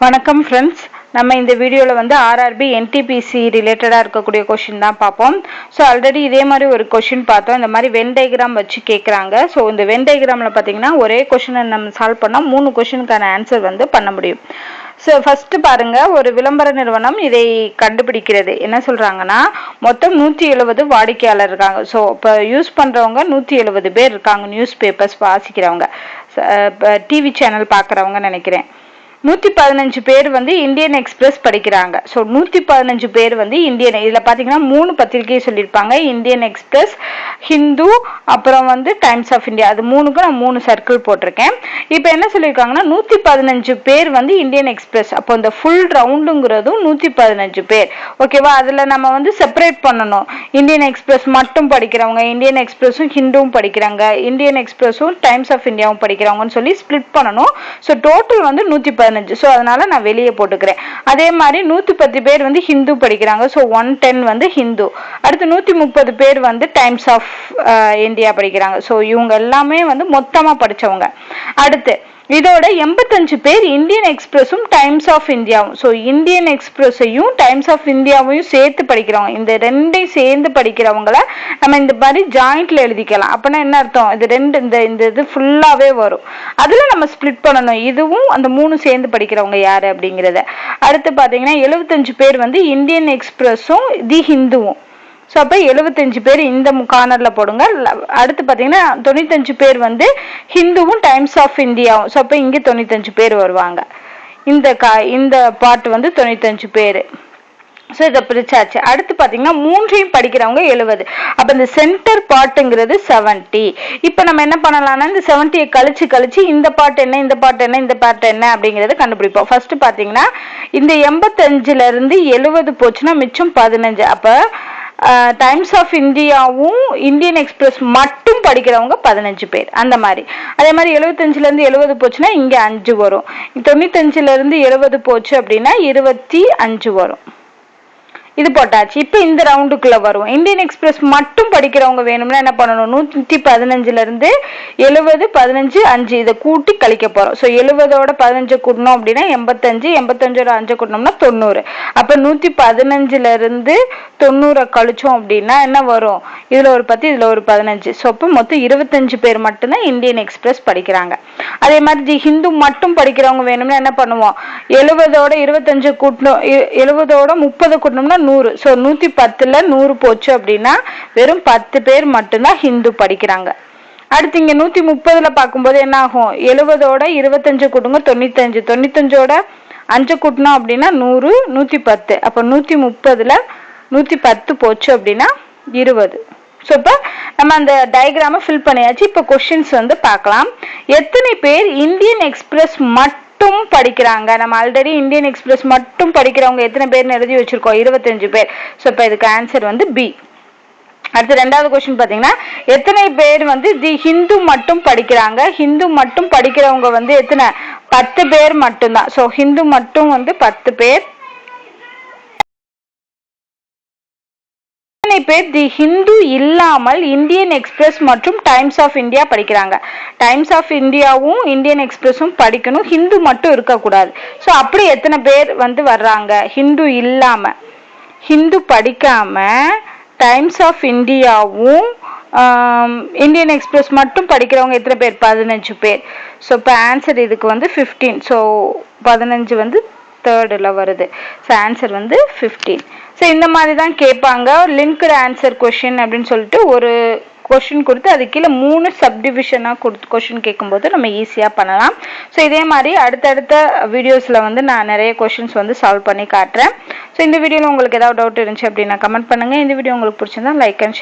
வணக்கம் ஃப்ரெண்ட்ஸ், நம்ம இந்த வீடியோவில் வந்து ஆர்ஆர்பி என்டிபிசி ரிலேட்டடாக இருக்கக்கூடிய கொஷின் தான் பார்ப்போம். ஸோ ஆல்ரெடி இதே மாதிரி ஒரு கொஷின் பார்த்தோம். இந்த மாதிரி வென் டயக்ராம் வச்சு கேட்குறாங்க. ஸோ இந்த வென் டயக்ராமில் பார்த்தீங்கன்னா ஒரே கொஷினை நம்ம சால்வ் பண்ணால் 3 கொஷினுக்கான ஆன்சர் வந்து பண்ண முடியும். ஸோ ஃபர்ஸ்ட் பாருங்க, ஒரு விளம்பர நிறுவனம் இதை கண்டுபிடிக்கிறது. என்ன சொல்றாங்கன்னா, மொத்தம் 170 வாடிக்கையாளர் இருக்காங்க. ஸோ இப்போ யூஸ் பண்றவங்க 170 பேர் இருக்காங்க. நியூஸ் பேப்பர்ஸ் வாசிக்கிறவங்க, டிவி சேனல் பார்க்குறவங்க நினைக்கிறேன். 115 பேர் வந்து இந்தியன் எக்ஸ்பிரஸ் படிக்கிறாங்க. ஸோ 115 பேர் வந்து இந்தியன், இதில் பார்த்தீங்கன்னா 3 பத்திரிகை சொல்லியிருப்பாங்க. இந்தியன் எக்ஸ்பிரஸ், ஹிந்து, அப்புறம் வந்து டைம்ஸ் ஆஃப் இந்தியா. அது 3க்கும் நான் 3 சர்க்கிள் போட்டிருக்கேன். இப்போ என்ன சொல்லியிருக்காங்கன்னா 115 பேர் வந்து இந்தியன் எக்ஸ்பிரஸ். அப்போ இந்த ஃபுல் ரவுண்டுங்கிறதும் 115 பேர். ஓகேவா? அதில் நம்ம வந்து செப்பரேட் பண்ணணும். இந்தியன் எக்ஸ்பிரஸ் மட்டும் படிக்கிறவங்க, இந்தியன் எக்ஸ்பிரஸும் ஹிந்துவும் படிக்கிறாங்க, இந்தியன் எக்ஸ்பிரஸும் டைம்ஸ் ஆஃப் இந்தியாவும் படிக்கிறவங்கன்னு சொல்லி ஸ்பிளிட் பண்ணணும். ஸோ டோட்டல் வந்து 115. ஸோ அதனால நான் வெளியே போட்டுக்கிறேன். அதே மாதிரி 110 பேர் வந்து ஹிந்து படிக்கிறாங்க. ஸோ 110 வந்து ஹிந்து. அடுத்து 130 பேர் வந்து டைம்ஸ் ஆஃப் இந்தியா படிக்கிறாங்க. ஸோ இவங்க எல்லாமே வந்து மொத்தமா படிச்சவங்க. அடுத்து இதோட 85 பேர் இந்தியன் எக்ஸ்பிரஸும் டைம்ஸ் ஆஃப் இந்தியாவும். ஸோ இந்தியன் எக்ஸ்பிரஸையும் டைம்ஸ் ஆஃப் இந்தியாவையும் சேர்த்து படிக்கிறவங்க, இந்த ரெண்டையும் சேர்ந்து படிக்கிறவங்கள நம்ம இந்த மாதிரி ஜாயிண்ட்ல எழுதிக்கலாம். அப்படின்னா என்ன அர்த்தம்? இது ரெண்டு, இந்த இது ஃபுல்லாவே வரும். அதுல நம்ம ஸ்பிளிட் பண்ணணும். இதுவும் அந்த 3 சேர்ந்து படிக்கிறவங்க யாரு அப்படிங்கிறத. அடுத்து பாத்தீங்கன்னா 75 பேர் வந்து இந்தியன் எக்ஸ்பிரஸும் தி ஹிந்துவும். ஸோ அப்போ 75 பேர் இந்த கார்னர்ல போடுங்க. அடுத்து பார்த்தீங்கன்னா 95 பேர் வந்து ஹிந்துவும் டைம்ஸ் ஆஃப் இந்தியாவும். ஸோ அப்போ இங்கே 95 பேர் வருவாங்க. இந்த பார்ட் வந்து 95 பேர். ஸோ இதை பிரிச்சாச்சு. அடுத்து பார்த்தீங்கன்னா 3ஐயும் படிக்கிறவங்க 70. அப்போ இந்த சென்டர் பார்ட்டுங்கிறது 70. இப்போ நம்ம என்ன பண்ணலாம்னா, இந்த 70யை கழிச்சு இந்த பார்ட் என்ன, இந்த பார்ட் என்ன, இந்த பார்ட் என்ன அப்படிங்கிறத கண்டுபிடிப்போம். ஃபர்ஸ்ட் பார்த்தீங்கன்னா இந்த 85ல இருந்து 70 போச்சுன்னா மிச்சம் 15. அப்போ டைம்ஸ் ஆஃப் இந்தியாவும் இந்தியன் எக்ஸ்பிரஸ் மட்டும் படிக்கிறவங்க 15 பேர். அந்த மாதிரி. அதே மாதிரி 75ல இருந்து 70 போச்சுன்னா இங்க 5 வரும். 95ல இருந்து 70 போச்சு அப்படின்னா 25 வரும். இது போட்டாச்சு. இப்போ இந்த ரவுண்டுக்குள்ள வரும். இந்தியன் எக்ஸ்பிரஸ் மட்டும் படிக்கிறவங்க வேணும்னா என்ன பண்ணணும்? 115ல இருந்து 70, 15, 5 இதை கூட்டி கழிக்க போறோம். ஸோ 70ஓட 15 கூட்டணும் அப்படின்னா 85, 85ஓட 5 கூட்டணும்னா 90. அப்ப 115ல இருந்து 90 கழிச்சோம் அப்படின்னா என்ன வரும்? இதுல ஒரு 10, இதுல ஒரு 15. ஸோ அப்போ மொத்தம் 25 பேர் மட்டும்தான் இந்தியன் எக்ஸ்பிரஸ் படிக்கிறாங்க. அதே மாதிரி ஹிந்து மட்டும் படிக்கிறவங்க வேணும்னா என்ன பண்ணுவோம்? 70ஓட 25 கூட்டணும், 70ஓட 30 கூட்டணும்னா 100. ஸோ 110ல 100 போச்சு அப்படின்னா வெறும் 10 பேர் மட்டும்தான் ஹிந்து படிக்கிறாங்க. அடுத்து இங்க 130ல பார்க்கும்போது என்ன ஆகும்? 70ஓட 25 கூட்டுங்க 95, 95ஓட 5 கூட்டணும் அப்படின்னா 100, 110. அப்ப 130ல 110 போச்சு அப்படின்னா 20. ஸோ இப்போ நம்ம அந்த டயக்ராமை ஃபில் பண்ணியாச்சு. இப்போ கொஸ்டின்ஸ் வந்து பார்க்கலாம். எத்தனை பேர் இந்தியன் எக்ஸ்பிரஸ் மட்டும் படிக்கிறாங்க? நம்ம ஆல்ரெடி இந்தியன் எக்ஸ்பிரஸ் மட்டும் படிக்கிறவங்க எத்தனை பேர்னு எழுதி வச்சிருக்கோம்? 25 பேர். ஸோ இப்போ இதுக்கு ஆன்சர் வந்து பி. அடுத்து 2வது கொஸ்டின் பார்த்தீங்கன்னா, எத்தனை பேர் வந்து தி ஹிந்து மட்டும் படிக்கிறாங்க? ஹிந்து மட்டும் படிக்கிறவங்க வந்து எத்தனை? 10 பேர் மட்டும்தான். ஸோ ஹிந்து மட்டும் வந்து 10 பேர். பேர் தி ஹிந்து இல்லாமல் இந்தியன் எக்ஸ்பிரஸ் மற்றும் டைம்ஸ் ஆஃப் இந்தியா படிக்கிறாங்க. டைம்ஸ் ஆஃப் இந்தியாவும் இந்தியன் எக்ஸ்பிரஸும் படிக்கணும், ஹிந்து மட்டும் இருக்கக்கூடாது. ஸோ அப்படி எத்தனை பேர் வந்து வர்றாங்க? ஹிந்து இல்லாம, ஹிந்து படிக்காம டைம்ஸ் ஆஃப் இந்தியாவும் இந்தியன் எக்ஸ்பிரஸ் மட்டும் படிக்கிறவங்க எத்தனை பேர்? 15 பேர். ஸோ இப்போ ஆன்சர் இதுக்கு வந்து 15. ஸோ 15 வந்து 3rd வருது. ஸோ ஆன்சர் வந்து 15. ஸோ இந்த மாதிரி தான் கேட்பாங்க. லிங்க்டு ஆன்சர் கொஷின் அப்படின்னு சொல்லிட்டு ஒரு கொஷின் கொடுத்து அது கீழே 3 சப்டிவிஷனாக கொடுத்து கொஷின் கேட்கும்போது நம்ம ஈஸியாக பண்ணலாம். ஸோ இதே மாதிரி அடுத்தடுத்த வீடியோஸில் வந்து நான் நிறைய கொஷின்ஸ் வந்து சால்வ் பண்ணி காட்டுறேன். ஸோ இந்த வீடியோவில் உங்களுக்கு ஏதாவது டவுட் இருந்துச்சு அப்படின்னா கமெண்ட் பண்ணுங்கள். இந்த வீடியோ உங்களுக்கு பிடிச்சிருந்தா லைக் அண்ட் ஷேர்.